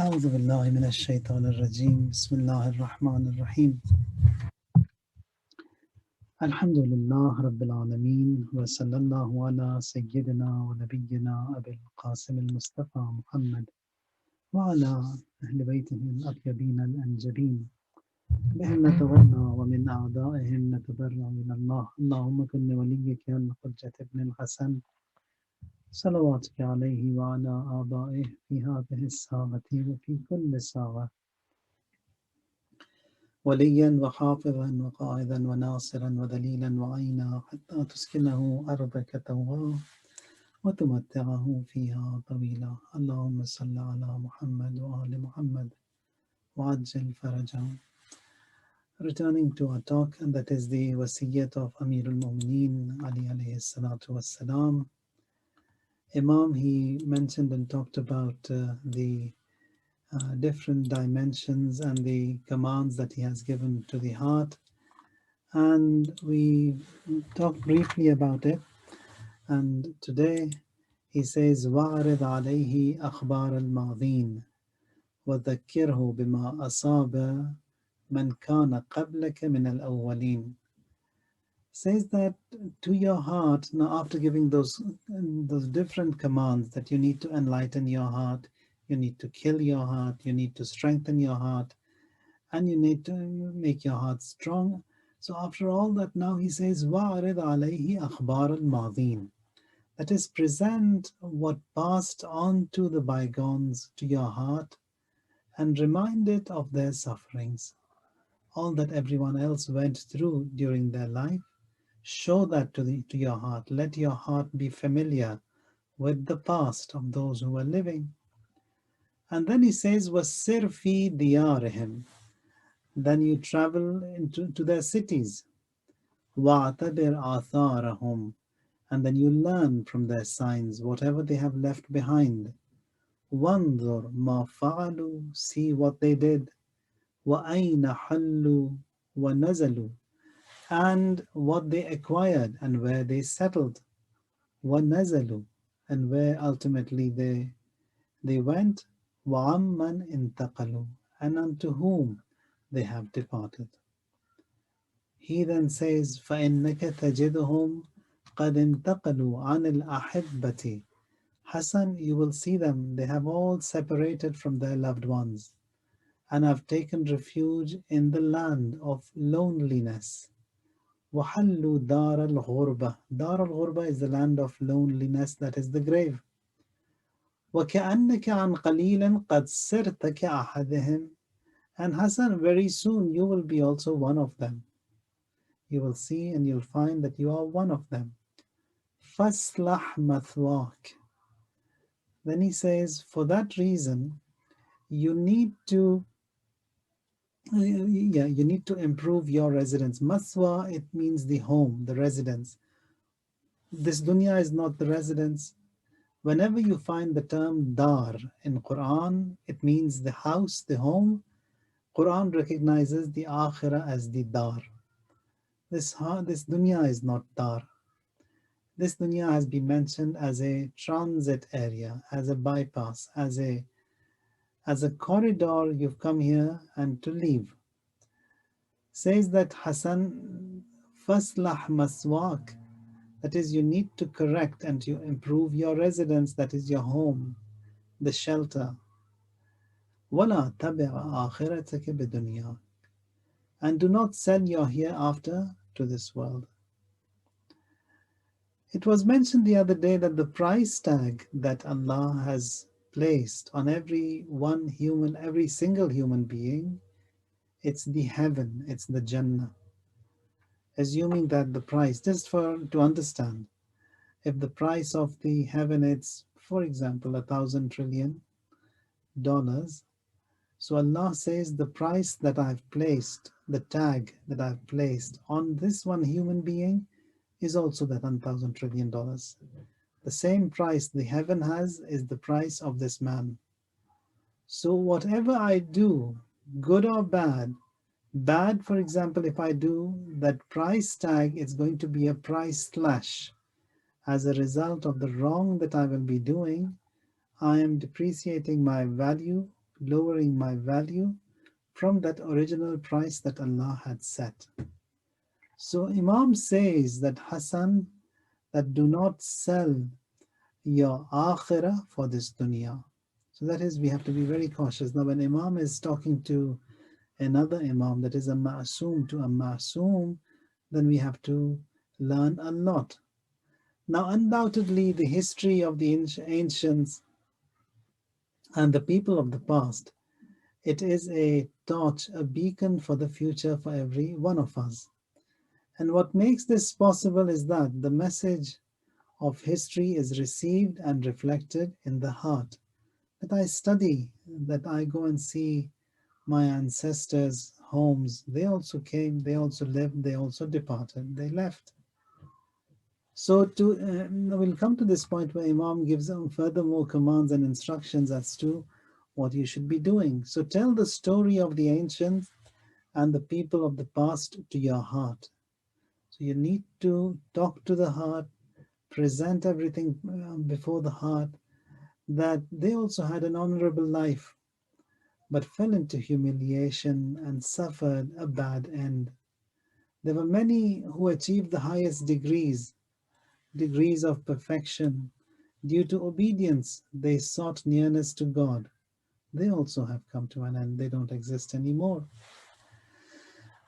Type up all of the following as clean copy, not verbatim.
أعوذ بالله من الشيطان الرجيم بسم الله الرحمن الرحيم الحمد لله رب العالمين وصلى الله على سيدنا ونبينا أبي القاسم المصطفى محمد وعلى أهل بيته الأطيبين الأنجبين بهم نتولى ومن أعدائهم نتبرأ إلى الله اللهم كن لوليك الحجة ابن الحسن صلواتك عليه وعلى آبائه في هذه الساعة وفي كل ساعة وليا وحافظا وقائدا وناصرا ودليلا وعينا حتى تسكنه أرضك تواه وتمتعه فيها طويلا اللهم صل على محمد وآل محمد وعجل فرجهم. Returning to our talk, and that is the Wasiyat of Amir al-Mu'mineen Ali alayhi salatu wassalam. Imam, he mentioned and talked about the different dimensions and the commands that he has given to the heart, and we talked briefly about it. And today he says وَعْرِضْ عَلَيْهِ أَخْبَارَ الْمَاضِينَ وَذَكِّرْهُ بِمَا أَصَابَ مَنْ كَانَ قَبْلَكَ مِنَ الْأَوَّلِينَ. Says that to your heart, now after giving those different commands that you need to enlighten your heart, you need to kill your heart, you need to strengthen your heart, and you need to make your heart strong. So after all that, now he says وَعْرِضْ عَلَيْهِ أَخْبَارَ الْمَاضِينَ, that is, present what passed on to the bygones to your heart and remind it of their sufferings. All that everyone else went through during their life, show that to your heart. Let your heart be familiar with the past of those who were living. And then he says, وَسِّرْ فِي دِيَارِهِمْ, then you travel to their cities. وَاعْتَبِرْ آثَارَهُمْ, and then you learn from their signs whatever they have left behind. وَانْظُرْ مَا فَعَلُوا, see what they did. وَأَيْنَ حَلُّوا وَنَزَلُوا, and what they acquired and where they settled. وَنَزَلُوا, and where ultimately they went. وَعَمَّنْ انْتَقَلُوا, and unto whom they have departed. He then says, فَإِنَّكَ تَجِدُهُمْ قَدْ انْتَقَلُوا عَنِ الْأَحِبَّةِ. Hassan, you will see them, they have all separated from their loved ones and have taken refuge in the land of loneliness. وَحَلُّوا دَارَ الْغُرْبَةِ. Dar al-Ghurba is the land of loneliness, that is the grave. وَكَأَنَّكَ عَنْ قَلِيلٍ قَدْ سِرْتَ كَأَحَدِهِمْ. And Hassan, very soon you will be also one of them. You will see and you'll find that you are one of them. فَاسْلَحْ مَثْوَاكَ. Then he says, for that reason, you need to improve your residence. Maswa, it means the home, the residence. This dunya is not the residence. Whenever you find the term dar in Quran, it means the house, the home. Quran recognizes the akhirah as the dar. This dunya is not dar. This dunya has been mentioned as a transit area, as a bypass, as a corridor. You've come here and to leave. Says that Hassan, faslah maswak, that is, you need to correct and to improve your residence, that is your home, the shelter. وَلَا تَبِعْ آخِرَتَكَ بِدُنْيَاكَ, and do not sell your hereafter to this world. It was mentioned the other day that the price tag that Allah has placed on every single human being, it's the heaven, it's the Jannah. Assuming that the price, just to understand, if the price of the heaven is, for example, $1,000 trillion, so Allah says the price that I've placed, the tag that I've placed on this one human being is also that $1,000 trillion. The same price the heaven has is the price of this man. So whatever I do, good or bad, for example, if I do, that price tag is going to be a price slash. As a result of the wrong that I will be doing, I am depreciating my value lowering my value from that original price that Allah had set. So Imam says that Hassan, that do not sell your akhirah for this dunya. So that is, we have to be very cautious. Now, when Imam is talking to another Imam, that is a ma'soom to a ma'soom, then we have to learn a lot. Now, undoubtedly, the history of the ancients and the people of the past, it is a torch, a beacon for the future for every one of us. And what makes this possible is that the message of history is received and reflected in the heart. That I study, that I go and see my ancestors' homes. They also came, they also lived, they also departed, they left. So we'll come to this point where Imam gives furthermore commands and instructions as to what you should be doing. So tell the story of the ancients and the people of the past to your heart. So you need to talk to the heart, present everything before the heart, that they also had an honorable life, but fell into humiliation and suffered a bad end. There were many who achieved the highest degrees of perfection. Due to obedience, they sought nearness to God. They also have come to an end. They don't exist anymore.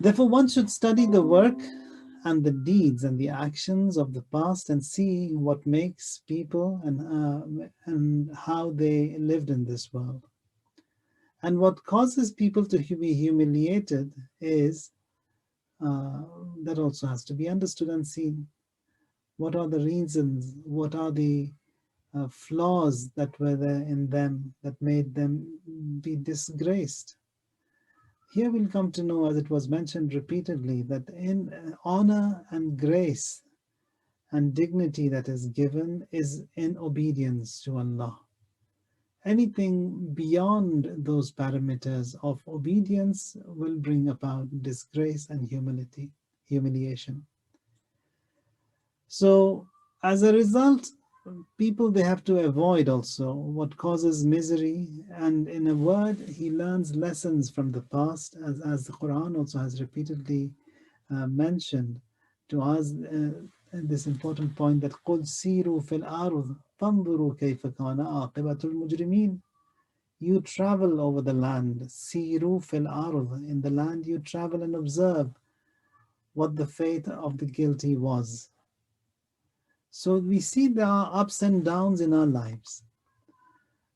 Therefore, one should study the work and the deeds and the actions of the past and see what makes people and how they lived in this world. And what causes people to be humiliated is that also has to be understood and seen. What are the reasons? What are the flaws that were there in them that made them be disgraced? Here we'll come to know, as it was mentioned repeatedly, that in honor and grace and dignity that is given is in obedience to Allah. Anything beyond those parameters of obedience will bring about disgrace and humiliation. So, as a result, people, they have to avoid also what causes misery. And in a word, he learns lessons from the past, as the Quran also has repeatedly mentioned to us this important point, that قُلْ سِيرُوا فِي الْأَرْضِ فَانْظُرُوا كَيْفَ كَانَ عَاقِبَةُ الْمُجْرِمِينَ. You travel over the land, سِيرُوا فِي الْأَرْضِ. In the land you travel and observe what the fate of the guilty was. So we see there are ups and downs in our lives.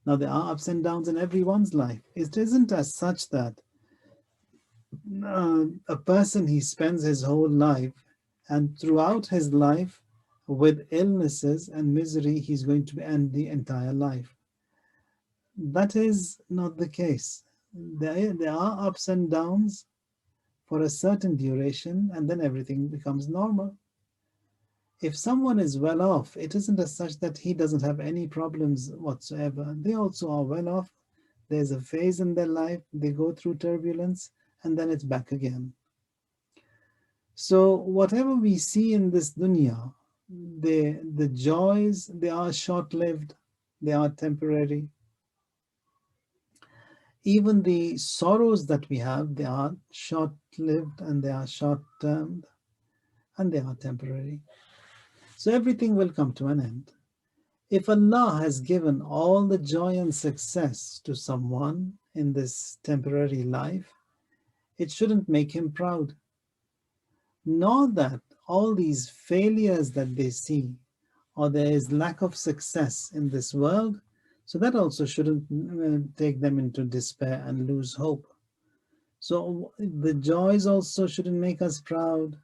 Now, there are ups and downs in everyone's life. It isn't as such that a person, he spends his whole life, and throughout his life, with illnesses and misery, he's going to end the entire life. That is not the case. There are ups and downs for a certain duration, and then everything becomes normal. If someone is well off, it isn't as such that he doesn't have any problems whatsoever. They also are well off. There's a phase in their life, they go through turbulence, and then it's back again. So whatever we see in this dunya, the joys, they are short-lived, they are temporary. Even the sorrows that we have, they are short-lived and they are short-term and they are temporary. So everything will come to an end. If Allah has given all the joy and success to someone in this temporary life, it shouldn't make him proud. Nor that all these failures that they see, or there is lack of success in this world, so that also shouldn't take them into despair and lose hope. So the joys also shouldn't make us proud.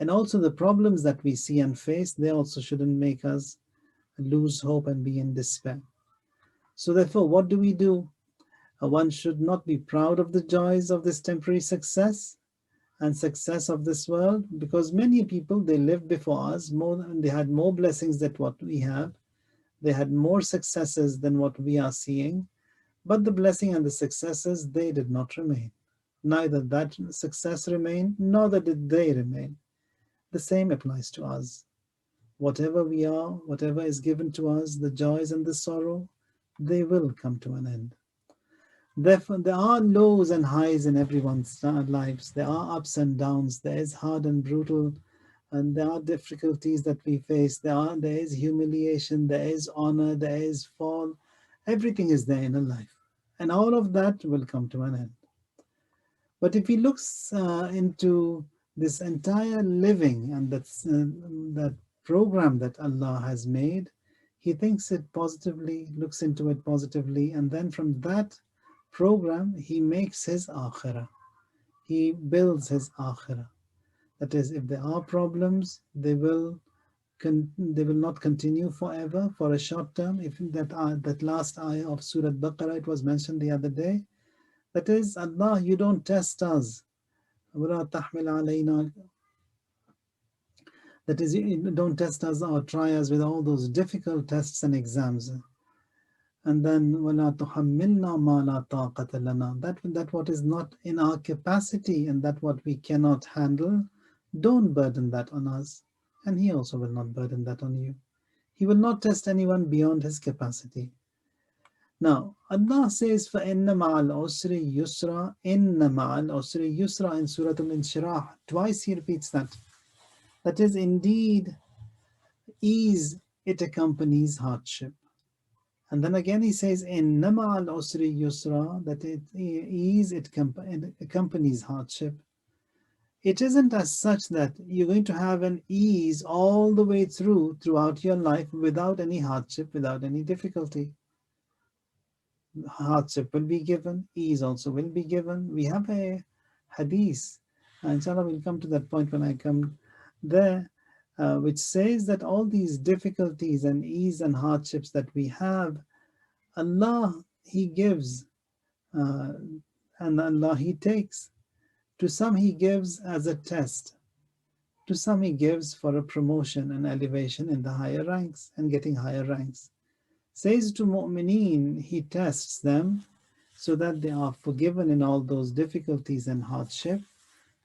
And also the problems that we see and face, they also shouldn't make us lose hope and be in despair. So therefore, what do we do? One should not be proud of the joys of this temporary success and success of this world, because many people, they lived before us, they had more blessings than what we have. They had more successes than what we are seeing, but the blessing and the successes, they did not remain. Neither that success remained, nor did they remain. The same applies to us. Whatever we are, whatever is given to us, the joys and the sorrow, they will come to an end. Therefore, there are lows and highs in everyone's lives. There are ups and downs. There is hard and brutal, and there are difficulties that we face. There is humiliation. There is honor. There is fall. Everything is there in a life, and all of that will come to an end. But if he looks into this entire living and that program that Allah has made, he thinks it positively, looks into it positively, and then from that program he makes his akhirah. He builds his akhirah. That is, if there are problems, they will not continue forever, for a short term. If that last ayah of Surah Baqarah, it was mentioned the other day. That is, Allah, you don't test us. وَلَا تَحْمِلْ عَلَيْنَا. That is, you don't test us or try us with all those difficult tests and exams. And then وَلَا تُحَمِّلْنَا مَا لَا طَاقَةَ لَنَا. That what is not in our capacity and that what we cannot handle, don't burden that on us. And He also will not burden that on you. He will not test anyone beyond his capacity. Now, Allah says, فَإِنَّ مَعَ الْعُسْرِ يُسْرًا إِنَّ مَعَ الْعُسْرِ يُسْرًا in Surah Al-Inshirah. Twice He repeats that. That is, indeed, ease, it accompanies hardship. And then again He says, إِنَّ مَعَ الْعُسْرِ يُسْرًا, that ease, it accompanies hardship. It isn't as such that you're going to have an ease all the way throughout your life without any hardship, without any difficulty. Hardship will be given, ease also will be given. We have a hadith, inshallah we'll come to that point when I come there, which says that all these difficulties and ease and hardships that we have, Allah, He gives, and Allah, He takes. To some He gives as a test, to some He gives for a promotion and elevation in the higher ranks and getting higher ranks. Says to mu'mineen, He tests them so that they are forgiven in all those difficulties and hardship.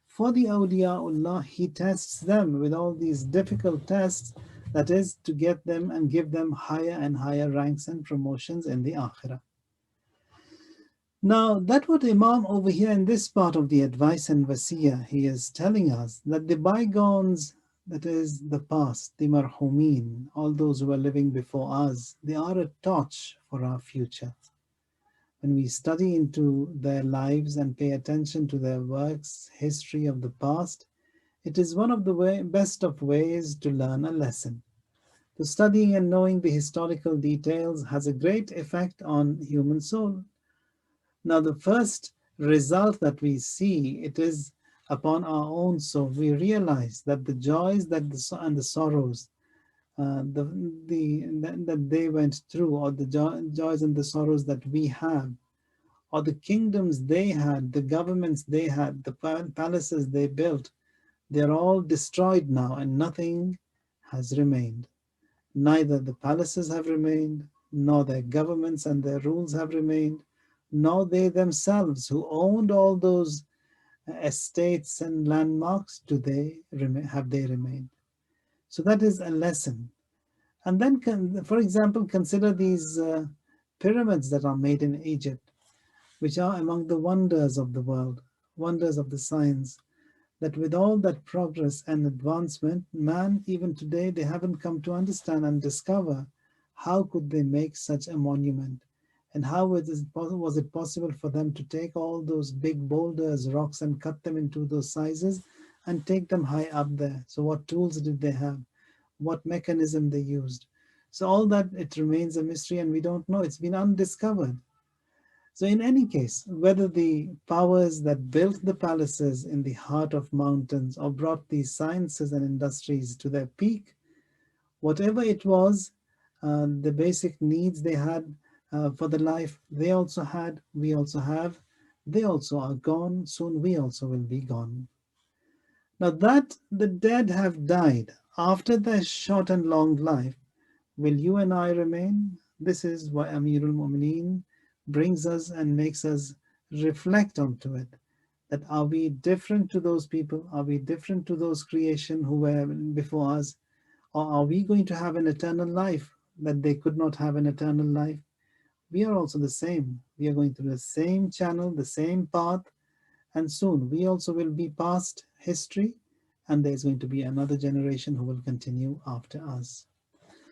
For the awliyaullah, He tests them with all these difficult tests, that is to get them and give them higher and higher ranks and promotions in the akhirah. Now, that what Imam over here in this part of the advice and wasiyah, he is telling us that the bygones, that is the past, the marhumin, all those who are living before us, they are a torch for our future. When we study into their lives and pay attention to their works, history of the past, it is one of the best of ways to learn a lesson. So studying and knowing the historical details has a great effect on human soul. Now, the first result that we see, it is upon our own soul. We realize that the joys and the sorrows that they went through, or the joys and the sorrows that we have, or the kingdoms they had, the governments they had, the palaces they built, they're all destroyed now and nothing has remained. Neither the palaces have remained, nor their governments and their rules have remained, nor they themselves who owned all those estates and landmarks, have they remained. So that is a lesson. And then, for example, consider these pyramids that are made in Egypt, which are among the wonders of the world, wonders of the science, that with all that progress and advancement, man, even today, they haven't come to understand and discover how could they make such a monument, and how was it possible for them to take all those big boulders, rocks, and cut them into those sizes and take them high up there. So what tools did they have? What mechanism they used? So all that, it remains a mystery and we don't know. It's been undiscovered. So in any case, whether the powers that built the palaces in the heart of mountains or brought these sciences and industries to their peak, whatever it was, the basic needs they had for the life, they also had, we also have, they also are gone, soon we also will be gone. Now that the dead have died after their short and long life, will you and I remain? This is why Amirul Mu'mineen brings us and makes us reflect onto it. That are we different to those people? Are we different to those creation who were before us? Or are we going to have an eternal life that they could not have an eternal life? We are also the same. We are going through the same channel, the same path, and soon we also will be past history, and there's going to be another generation who will continue after us.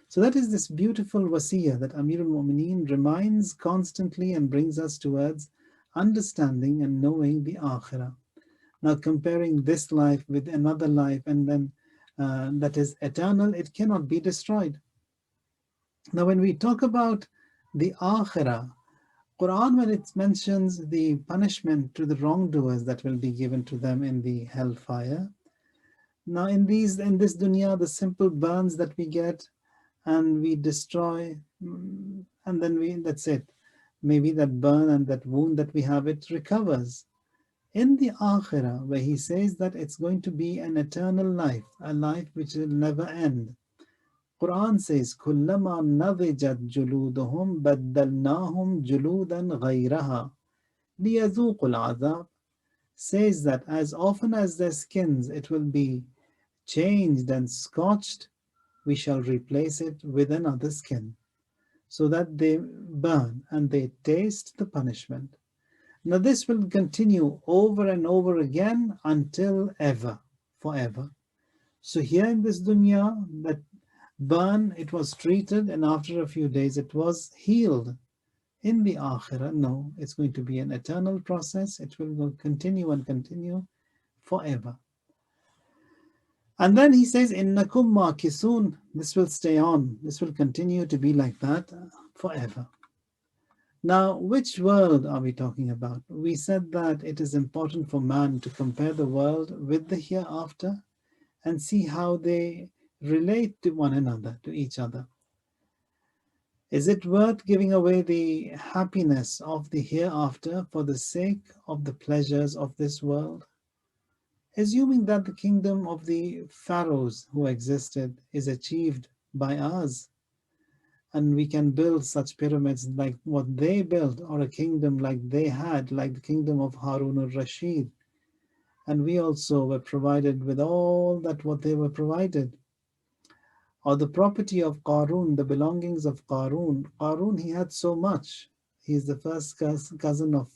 So that is this beautiful wasiyah that Amir al-Mu'mineen reminds constantly and brings us towards understanding and knowing the akhirah. Now, comparing this life with another life, and then that is eternal, it cannot be destroyed. Now, when we talk about the akhirah, Quran, when it mentions the punishment to the wrongdoers that will be given to them in the hellfire, now in this dunya, the simple burns that we get and we destroy, and then that's it. Maybe that burn and that wound that we have, it recovers. In the akhirah, where he says that it's going to be an eternal life, a life which will never end. Quran says, "Kullama nadijat juluduhum baddalnahum juludan ghayraha liyazuqul azab." Says that as often as their skins it will be changed and scorched, we shall replace it with another skin, so that they burn and they taste the punishment. Now this will continue over and over again until ever, forever. So here in this dunya, that burn, it was treated, and after a few days it was healed. In the akhirah, no, it's going to be an eternal process. It will continue and continue forever. And then he says, "Innakum makisun." This will stay on. This will continue to be like that forever. Now, which world are we talking about? We said that it is important for man to compare the world with the hereafter and see how they relate to one another, to each other. Is it worth giving away the happiness of the hereafter for the sake of the pleasures of this world? Assuming that the kingdom of the pharaohs who existed is achieved by us, and we can build such pyramids like what they built, or a kingdom like they had, like the kingdom of Harun al-Rashid, and we also were provided with all that what they were provided. Or the property of Qarun, the belongings of Qarun. Qarun, he had so much. He is the first cousin of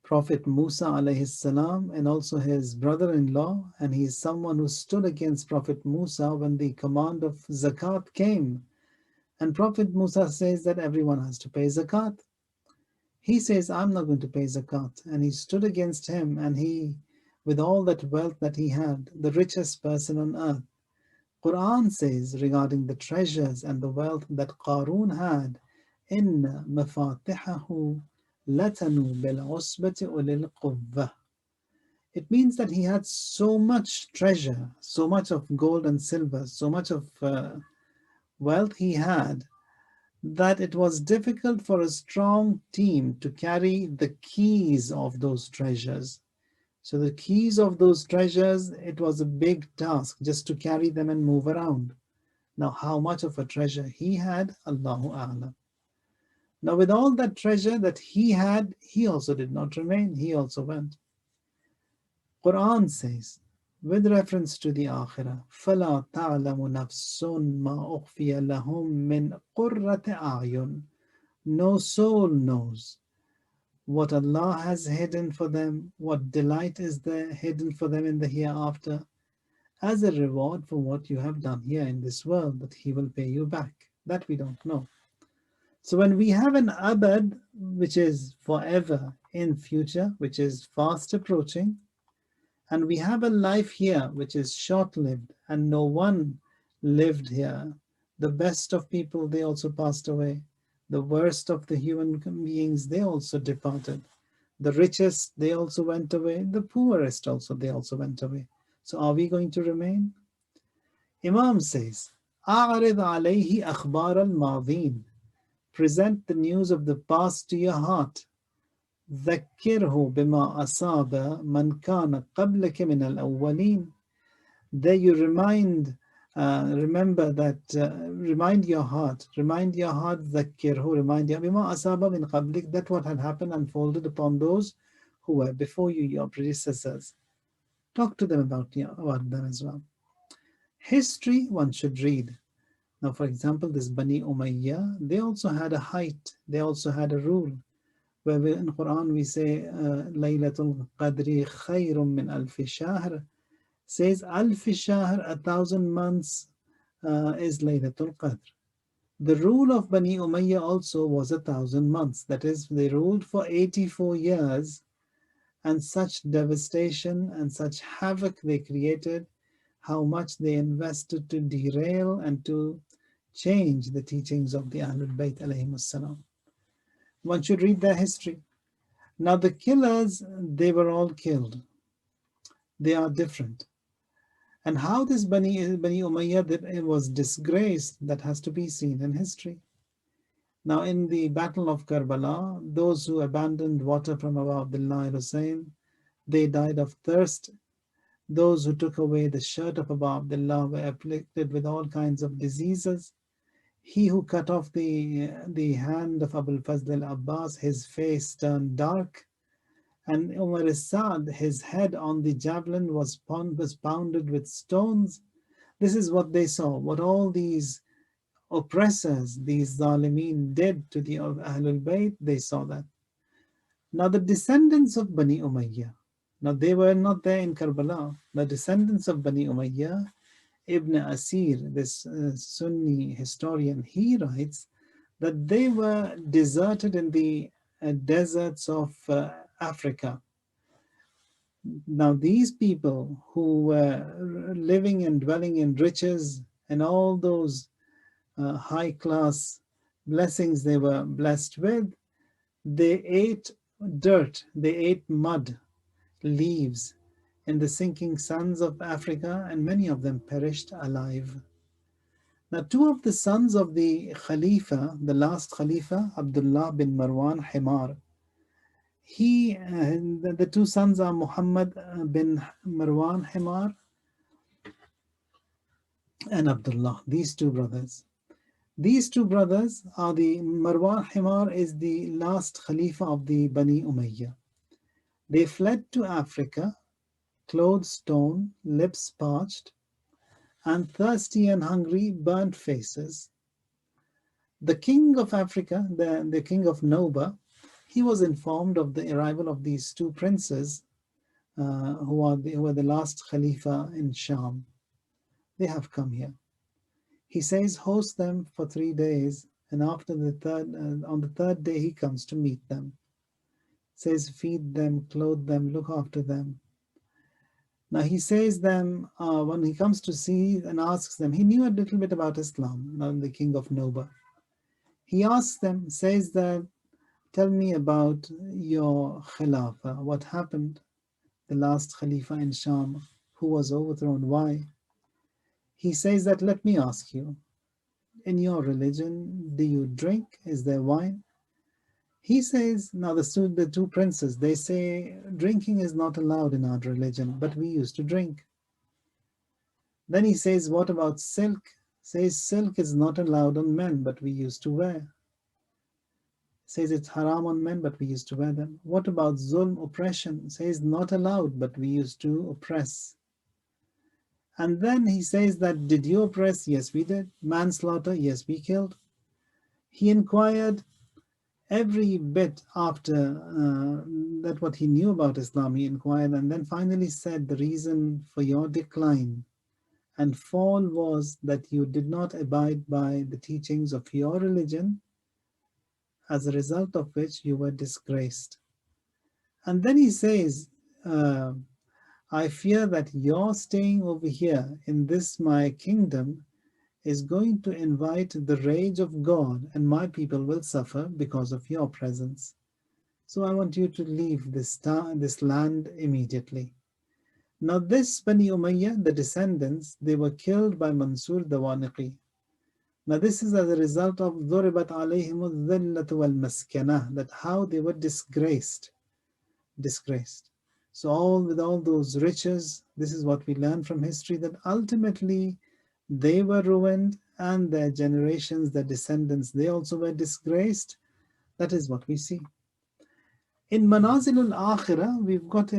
Prophet Musa alayhi salam, and also his brother-in-law, and he is someone who stood against Prophet Musa when the command of zakat came. And Prophet Musa says that everyone has to pay zakat. He says, "I'm not going to pay zakat." And he stood against him, and he, with all that wealth that he had, the richest person on earth. Quran says regarding the treasures and the wealth that Qarun had, "Inna mafatihahu latanu bil usbati ulil quwwah." It means that he had so much treasure, so much of gold and silver, so much of wealth he had, that it was difficult for a strong team to carry the keys of those treasures. So the keys of those treasures, it was a big task just to carry them and move around. Now, how much of a treasure he had, Allahu A'lam. Now, with all that treasure that he had, he also did not remain, he also went. Quran says, with reference to the Akhirah, فَلَا تَعْلَمُ نَفْسٌ مَا أُخْفِيَ لَهُم مِّن قُرَّةِ أَعْيُنٍ. No soul knows what Allah has hidden for them, what delight is there hidden for them in the hereafter, as a reward for what you have done here in this world, that He will pay you back. That we don't know. So when we have an abad, which is forever in future, which is fast approaching, and we have a life here which is short-lived, and no one lived here. The best of people, they also passed away. The worst of the human beings, they also departed. The richest, they also went away. The poorest also, they also went away. So are we going to remain? Imam says, أَعْرِضْ عَلَيْهِ أَخْبَارَ الْمَاضِينَ. Present the news of the past to your heart. ذَكِّرْهُ بِمَا أَصَابَ مَنْ كَانَ قَبْلَكَ مِنَ الْأَوَّلِينَ. There you remember that, remind your heart, ذَكِّرْهُ, remind your, بِمَا أَصَابَ مِنْ قَبْلِكَ, that what had happened unfolded upon those who were before you, your predecessors. Talk to them about them as well. History one should read, Now, for example, this Bani Umayyah, they also had a height, they also had a rule. Where in Quran we say, Laylatul Qadri khayrum min alfi shahr, says alfi shahr, 1,000 months is Laylatul Qadr. The rule of Bani Umayyah also was 1,000 months. That is, they ruled for 84 years, and such devastation and such havoc they created, how much they invested to derail and to change the teachings of the Ahlul Bayt alayhimus salam. One should read their history. Now the killers, they were all killed. They are different. And how this Bani Umayyah was disgraced, that has to be seen in history. Now in the Battle of Karbala, those who abandoned water from Abu Abdullah Hussein, they died of thirst. Those who took away the shirt of Abu Abdullah were afflicted with all kinds of diseases. He who cut off the hand of Abul Fazl al-Abbas, his face turned dark. And Umar Sa'd, his head on the javelin was pounded with stones. This is what they saw, what all these oppressors, these Zalimeen did to the Ahlul Bayt, they saw that. Now the descendants of Bani Umayyah, now they were not there in Karbala. The descendants of Bani Umayyah, Ibn Asir, this Sunni historian, he writes that they were deserted in the deserts of Africa. Now these people who were living and dwelling in riches and all those high class blessings they were blessed with, they ate dirt, they ate mud, leaves in the sinking suns of Africa, and many of them perished alive. Now, two of the sons of the Khalifa, the last Khalifa, Abdullah bin Marwan Himar, the two sons are Muhammad bin Marwan Himar and Abdullah, these two brothers. These two brothers are the Marwan Himar is the last Khalifa of the Bani Umayyah. They fled to Africa, clothes torn, lips parched, and thirsty and hungry, burnt faces. The king of Africa, the king of Noba, he was informed of the arrival of these two princes who were the last Khalifa in Sham. They have come here. He says, host them for 3 days, and after on the third day, he comes to meet them. Says, feed them, clothe them, look after them. Now he says them, when he comes to see and asks them, he knew a little bit about Islam, now the king of Noba. He asks them, says that, tell me about your Khilafah, what happened, the last Khalifa in Sham, who was overthrown, why? He says that, let me ask you, in your religion, do you drink? Is there wine? He says, now the two princes, they say, drinking is not allowed in our religion, but we used to drink. Then he says, what about silk? Says, silk is not allowed on men, but we used to wear. Says it's haram on men, but we used to wear them. What about zulm, oppression? Says not allowed, but we used to oppress. And then he says that, did you oppress? Yes, we did. Manslaughter? Yes, we killed. He inquired every bit after that what he knew about Islam, he inquired, and then finally said the reason for your decline and fall was that you did not abide by the teachings of your religion, as a result of which you were disgraced. And then he says, I fear that your staying over here in this my kingdom is going to invite the rage of God, and my people will suffer because of your presence. So I want you to leave this land immediately. Now this Bani Umayyah, the descendants, they were killed by Mansur Dawaniqi. Now this is as a result of ضُرِبَتْ عَلَيْهِمُ الذِّلَّةُ وَالْمَسْكَنَةُ, that how they were disgraced. So with all those riches, this is what we learn from history, that ultimately they were ruined and their generations, their descendants, they also were disgraced. That is what we see. In Manazil al-Akhirah, we've got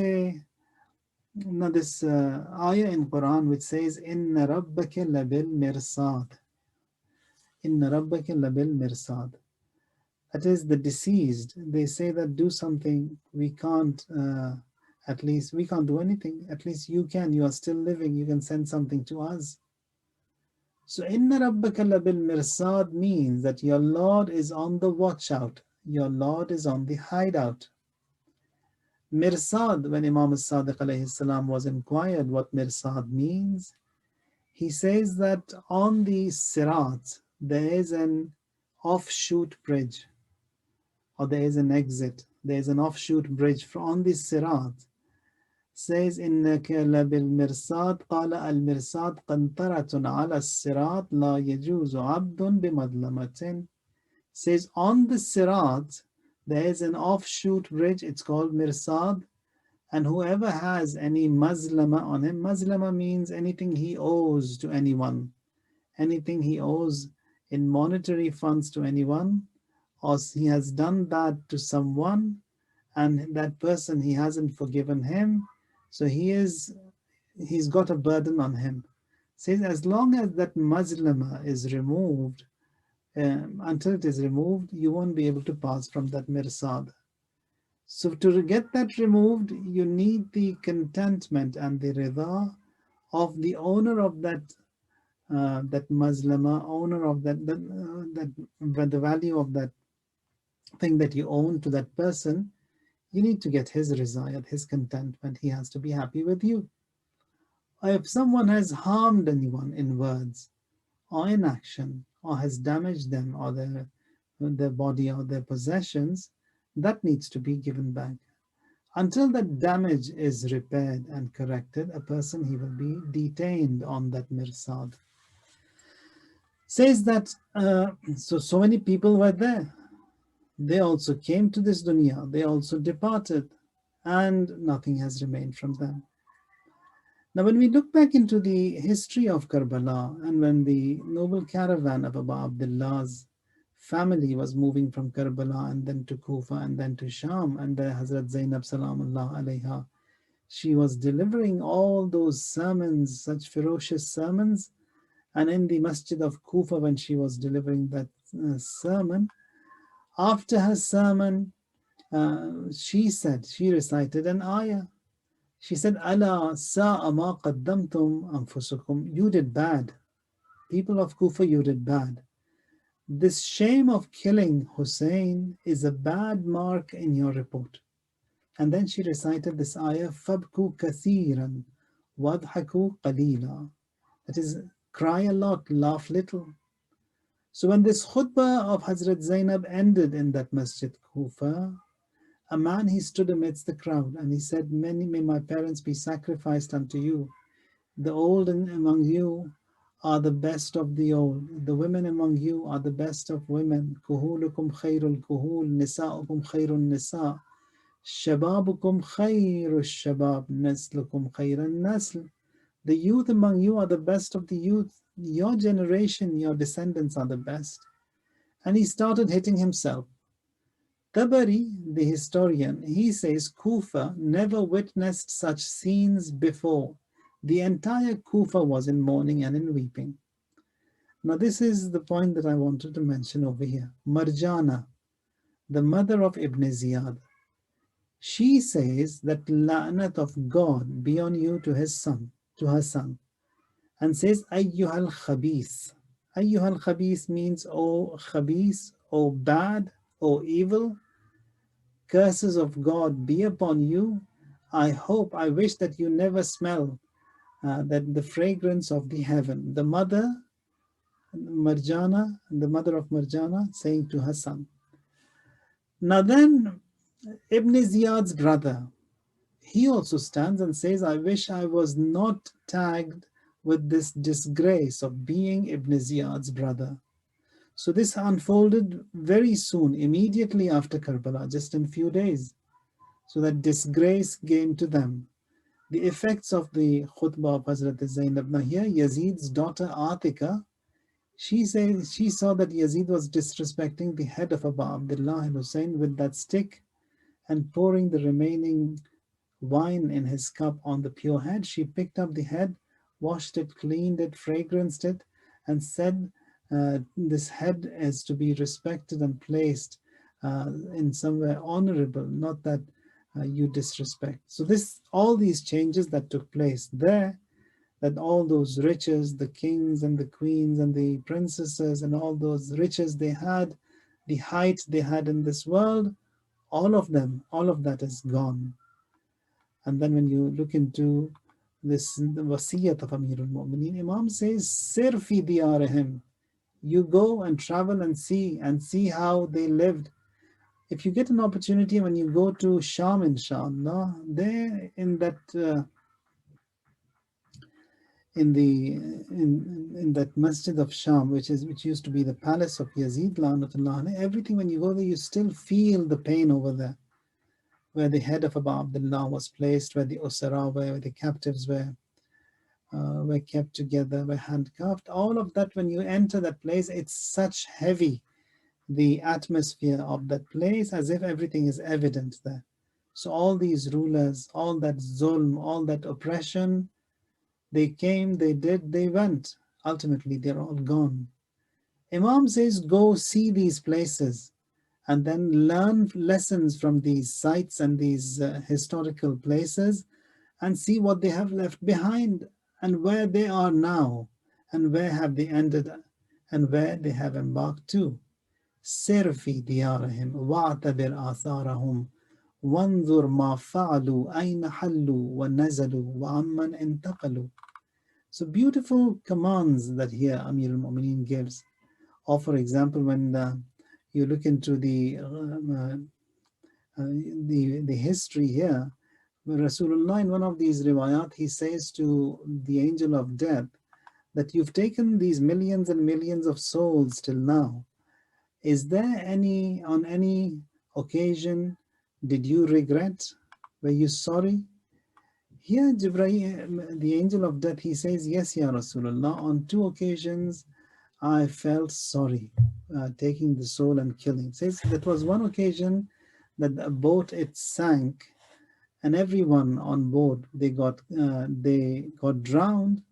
this ayah in Quran which says, Inna rabbaka labil mirsad. Inna rabbaka labil mirsad. That is the deceased. They say that do something, we can't, at least we can't do anything. At least you can, you are still living, you can send something to us. So Inna rabbaka labil mirsad means that your Lord is on the watch out. Your Lord is on the hideout. Mirsad, when Imam Sadiq alayhi salam was inquired what mirsad means, he says that on the Sirat there is an offshoot bridge, or there is an exit, there is an offshoot bridge on the Sirat. Says إنك لبالمرصاد قال المرصاد قنطرة على الصراط لا يجوز عبد بمظلمة. Says on the Sirat there is an offshoot bridge, it's called Mirsad, and whoever has any mazlama on him, mazlama means anything he owes to anyone, anything he owes in monetary funds to anyone, or he has done that to someone and that person he hasn't forgiven him, so he's got a burden on him. Says as long as that mazlama is removed, until it is removed, you won't be able to pass from that mirsad. So to get that removed, you need the contentment and the rida of the owner of that mazlama, owner of the value of that thing that you own to that person. You need to get his rizayat, his contentment. He has to be happy with you. If someone has harmed anyone in words or in action, or has damaged them or their body or their possessions, that needs to be given back. Until that damage is repaired and corrected, a person, he will be detained on that mirsad. Says that so many people were there. They also came to this dunya. They also departed, and nothing has remained from them. Now, when we look back into the history of Karbala, and when the noble caravan of Abu Abdullah's family was moving from Karbala and then to Kufa and then to Sham, and the Hazrat Zainab Salamullah alayha, she was delivering all those sermons, such ferocious sermons. And in the masjid of Kufa, when she was delivering that sermon, after her sermon, she recited an ayah. She said, Ala sa'a ma qaddamtum anfusukum. You did bad. People of Kufa, you did bad. This shame of killing Hussein is a bad mark in your report. And then she recited this ayah, Fabku kathiran wadhaku qalila. That is, cry a lot, laugh little. So when this khutbah of Hazrat Zainab ended in that masjid Kufa, a man, he stood amidst the crowd and he said, many may my parents be sacrificed unto you. The old among you are the best of the old. The women among you are the best of women. Kuhulukum khairul kuhul, nisa'ukum khairun nisa'. Shababukum khairu shabab, naslukum khairan nasl. The youth among you are the best of the youth. Your generation, your descendants are the best. And he started hitting himself. Tabari, the historian, he says Kufa never witnessed such scenes before. The entire Kufa was in mourning and in weeping. Now this is the point that I wanted to mention over here. Marjana, the mother of Ibn Ziyad, she says that la'nat of God be on you to her son, and says ayyuhal khabith. Ayyuhal khabith means oh khabith, oh bad, oh evil. Curses of God be upon you. I wish that you never smell that the fragrance of the heaven. The mother of Marjana saying to her son. Now then, Ibn Ziyad's brother, he also stands and says, I wish I was not tagged with this disgrace of being Ibn Ziyad's brother. So this unfolded very soon, immediately after Karbala, just in a few days. So that disgrace came to them. The effects of the khutbah of Hazrat Zainab. Now here, Yazid's daughter Atika, she saw that Yazid was disrespecting the head of Abu Abdullah Hussein with that stick and pouring the remaining wine in his cup on the pure head. She picked up the head, washed it, cleaned it, fragranced it, and said This head is to be respected and placed in somewhere honorable, not that you disrespect. So this, all these changes that took place there, that all those riches, the kings and the queens and the princesses and all those riches they had, the height they had in this world, all of them, all of that is gone. And then when you look into this, the Wasiyat of Amirul Mu'mineen, Imam says, Sir fi diyarihim. You go and travel and see how they lived. If you get an opportunity when you go to Sham, inshallah, there in that in that masjid of Sham, which used to be the palace of Yazid, La'natullah, everything when you go there, you still feel the pain over there, where the head of Abu Abdullah was placed, where the Usara were, where the captives were kept together, were handcuffed. All of that, when you enter that place, it's such heavy, the atmosphere of that place, as if everything is evident there. So all these rulers, all that zulm, all that oppression, they came, they did, they went. Ultimately, they're all gone. Imam says, go see these places and then learn lessons from these sites and these historical places and see what they have left behind and where they are now and where have they ended and where they have embarked to. سر في ديارهم واعتبر آثارهم وانظر ما فعلوا أين حلوا ونزلوا وعمن انتقلوا. So beautiful commands that here Amir al-Mu'mineen gives. Or for example, when you look into the history here, Rasulullah in one of these riwayat, he says to the angel of death that you've taken these millions and millions of souls till now. Is there on any occasion, did you regret? Were you sorry? Here, Jibreel, the angel of death, he says, yes, Ya Rasulullah, on two occasions, I felt sorry, taking the soul and killing. It says that was one occasion that the boat, it sank, and everyone on board, they got drowned.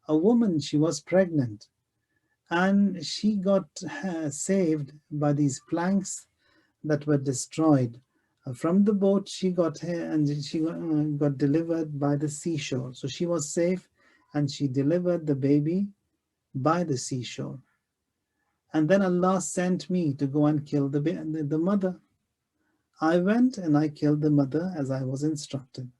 A woman, she was pregnant, and she got saved by these planks that were destroyed. From the boat, she got here and she got delivered by the seashore. So she was safe and she delivered the baby by the seashore. And then Allah sent me to go and kill the mother. I went and I killed the mother as I was instructed.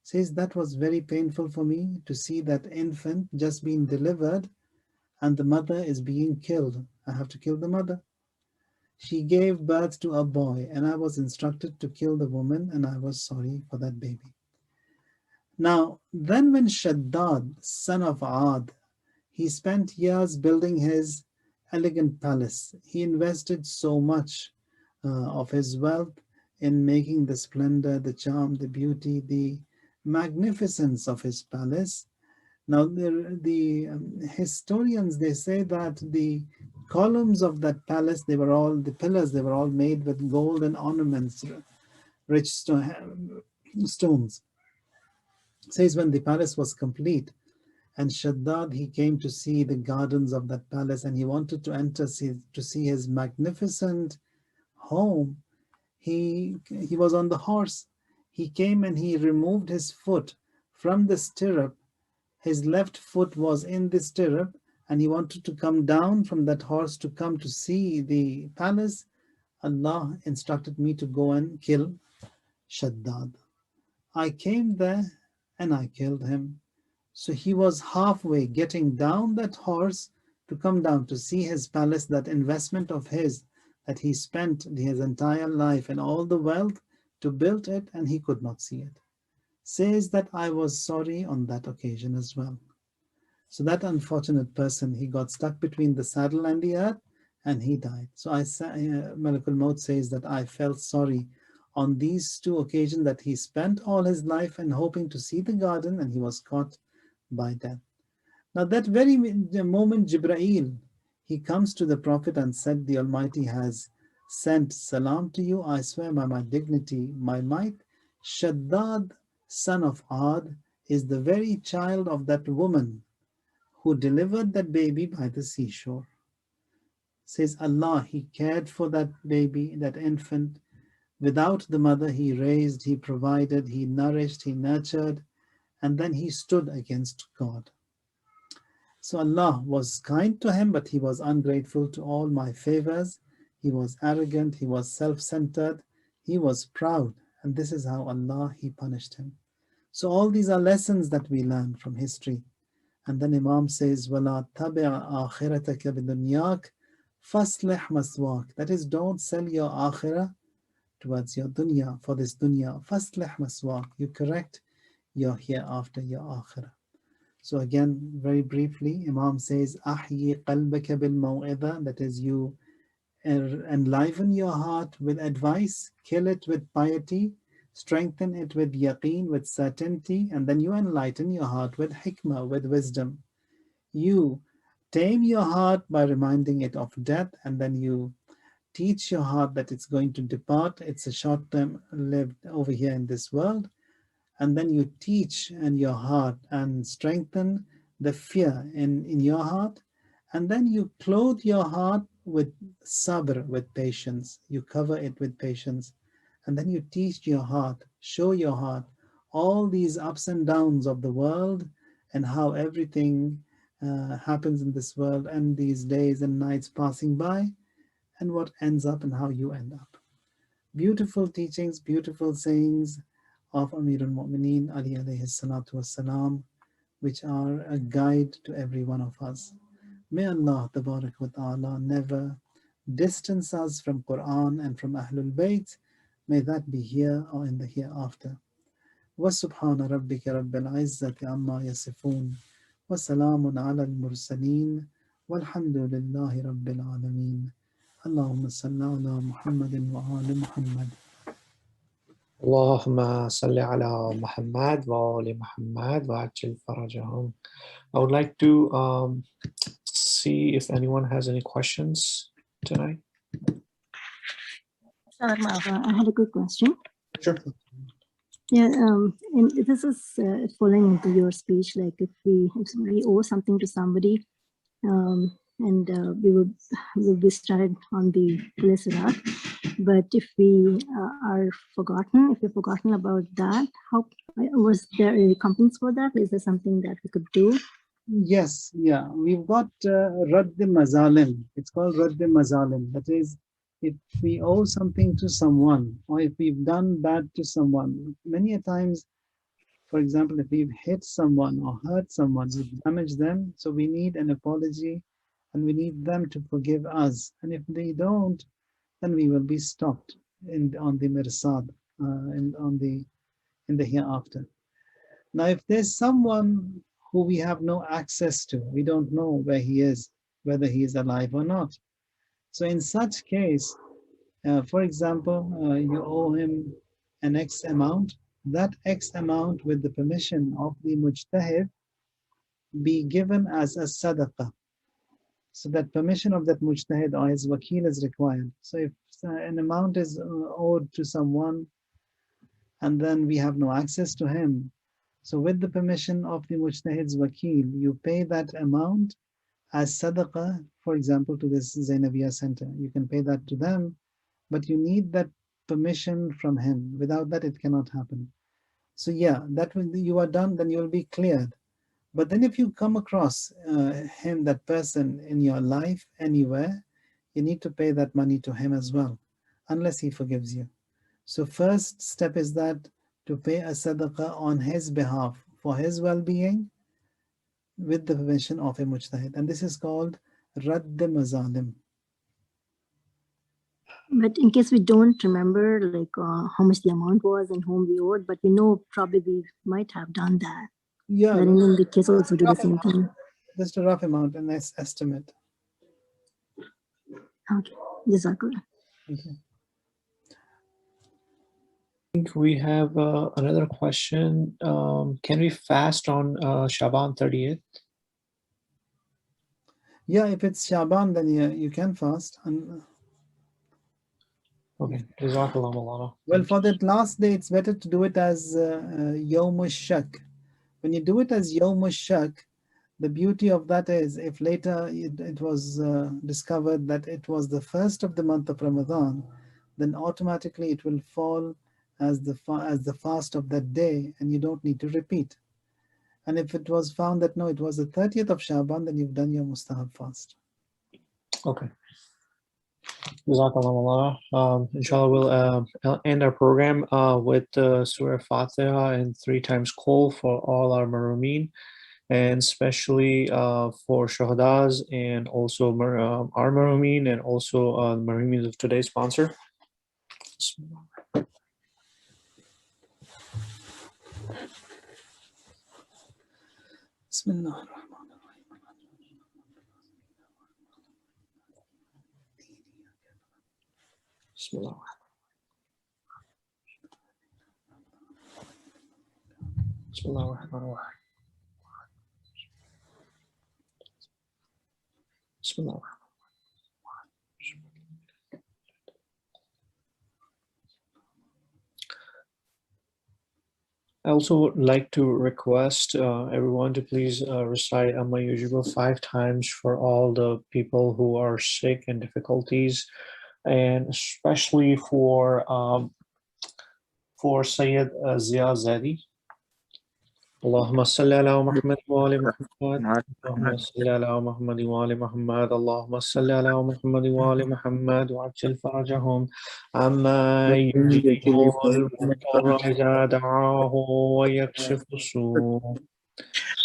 Says that was very painful for me to see that infant just being delivered and the mother is being killed. I have to kill the mother. She gave birth to a boy, and I was instructed to kill the woman, and I was sorry for that baby. Now, then when Shaddaad, son of Aad, he spent years building his elegant palace. He invested so much of his wealth in making the splendor, the charm, the beauty, the magnificence of his palace. Now, the historians, they say that the columns of that palace, the pillars, they were all made with gold and ornaments, rich stones. It says when the palace was complete, and Shaddaad, he came to see the gardens of that palace, and he wanted to enter to see his magnificent home. He was on the horse. He came and he removed his foot from the stirrup. His left foot was in the stirrup, and he wanted to come down from that horse to come to see the palace. Allah instructed me to go and kill Shaddaad. I came there and I killed him. So he was halfway getting down that horse to come down to see his palace, that investment of his that he spent his entire life and all the wealth to build it, and he could not see it. Says that I was sorry on that occasion as well. So that unfortunate person, he got stuck between the saddle and the earth and he died. So Malakul Maut says that I felt sorry on these two occasions that he spent all his life and hoping to see the garden and he was caught by death. Now that very moment, Jibreel, he comes to the Prophet and said, the Almighty has sent salam to you. I swear by my dignity, my might, Shaddaad, son of Aad, is the very child of that woman who delivered that baby by the seashore. Says Allah, He cared for that baby, that infant. Without the mother, He raised, He provided, He nourished, He nurtured, and then He stood against God. So Allah was kind to him, but he was ungrateful to all my favors. He was arrogant, he was self-centered, he was proud, and this is how Allah, He punished him. So all these are lessons that we learn from history. And then Imam says, وَلَا تَبِعْ آخِرَتَكَ بِدُنْيَاكَ فَاصْلِحْ مَثْوَاكَ. That is, don't sell your akhirah towards your dunya, for this dunya. فَاصْلِحْ مَثْوَاكَ. You correct your hereafter, your akhirah. So again, very briefly, Imam says, أحيي قلبك بالموعظة, that is, you enliven your heart with advice, kill it with piety, strengthen it with yaqeen, with certainty, and then you enlighten your heart with hikmah, with wisdom. You tame your heart by reminding it of death, and then you teach your heart that it's going to depart. It's a short term lived over here in this world. And then you teach in your heart and strengthen the fear in your heart. And then you clothe your heart with sabr, with patience. You cover it with patience. And then you teach your heart, show your heart all these ups and downs of the world and how everything happens in this world and these days and nights passing by and what ends up and how you end up. Beautiful teachings, beautiful sayings of Amir al-Mu'mineen Ali alayhi salatu wassalam, which are a guide to every one of us. May Allah tabarak wa ta'ala never distance us from Quran and from Ahlul Bayt. May that be here or in the hereafter. وسبحان ربك رب العزة عما يصفون وسلام على المرسلين والحمد لله رب العالمين. اللهم صل على محمد وآل محمد. Allahumma salli ala Muhammad wa ali Muhammad wa ajil farajahum. I would like to see if anyone has any questions tonight. I had a good question. Sure. Yeah, and this is following into your speech. Like if we owe something to somebody, and we be started on the Sirat. But if we are forgotten, if we're forgotten about that, how was there a recompense for that? Is there something that we could do? Yes, yeah, we've got Radd Mazalim. It's called Radd Mazalim. That is, if we owe something to someone or if we've done bad to someone, many a times, for example, if we've hit someone or hurt someone, we've damaged them, so we need an apology and we need them to forgive us. And if they don't, then we will be stopped on the mirsad, in the hereafter. Now, if there's someone who we have no access to, we don't know where he is, whether he is alive or not. So in such case, for example, you owe him an X amount, that X amount with the permission of the mujtahid be given as a sadaqa. So that permission of that mujtahid or his wakil is required. So if an amount is owed to someone and then we have no access to him, so with the permission of the mujtahid's wakil, you pay that amount as sadaqa, for example, to this Zainabiya center. You can pay that to them, but you need that permission from him. Without that, it cannot happen. So yeah, that when you are done, then you will be cleared. But then if you come across him, that person in your life, anywhere, you need to pay that money to him as well, unless he forgives you. So first step is that to pay a sadaqah on his behalf for his well-being with the permission of a mujtahid. And this is called Radd Mazalim. But in case we don't remember like how much the amount was and whom we owed, but we know probably we might have done that. Yeah. Then in the case also do the same thing. Just a rough amount, a nice estimate. Okay, Jazakallah. Okay. I think we have another question. Can we fast on Shaban 30th? Yeah, if it's Shaban, then yeah, you can fast. Okay, Jazakallah Maulana. Well, for that last day, it's better to do it as Yawm Shak. When you do it as Yawm Shak, The beauty of that is, if later it was discovered that it was the first of the month of Ramadan, then automatically it will fall as the fast of that day, and you don't need to repeat. And if it was found that no, it was the 30th of Shaban, then you've done your mustahab fast. Okay. Jazakallah. Inshallah, we'll end our program with Surah Fatiha and 3 times call for all our marumeen, and especially for Shahdads and also our marumeen, and also marumeen of today's sponsor. Bismillah. Bismillah. Bismillah. Bismillah. I also would like to request everyone to please recite Amma Yujibu 5 times for all the people who are sick and difficulties, and especially for Sayyid Zia Zadi. Allahumma salli ala Muhammad wa ali Muhammad. Allahumma salli ala Muhammad wa ali Muhammad. Allahumma salli ala Muhammad wa ali Muhammad wa ajil farajahum. Amma yujibu al-mutarra iza da'ahu wa yakshifu su'.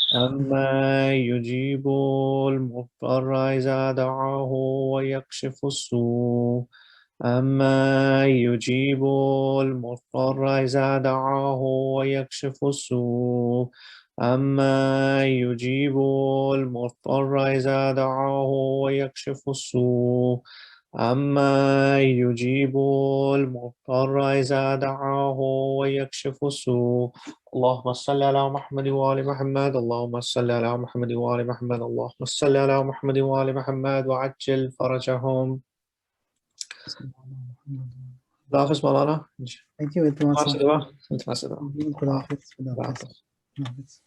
أما يجيب المضطر إذا دعاه ويكشف السوء. أما يجيب المضطر إذا دعاه ويكشف السوء. أما يجيب المضطر إذا دعاه ويكشف السوء. أما يجيب المضطر إذا دعاه ويكشف السوء. اللهم صل على محمد وآل محمد. اللهم صل على محمد وآل محمد. اللهم صل على محمد وآل محمد وعجل فرجهم. Hafiz Maulana. Thank you. Hafiz. Hafiz.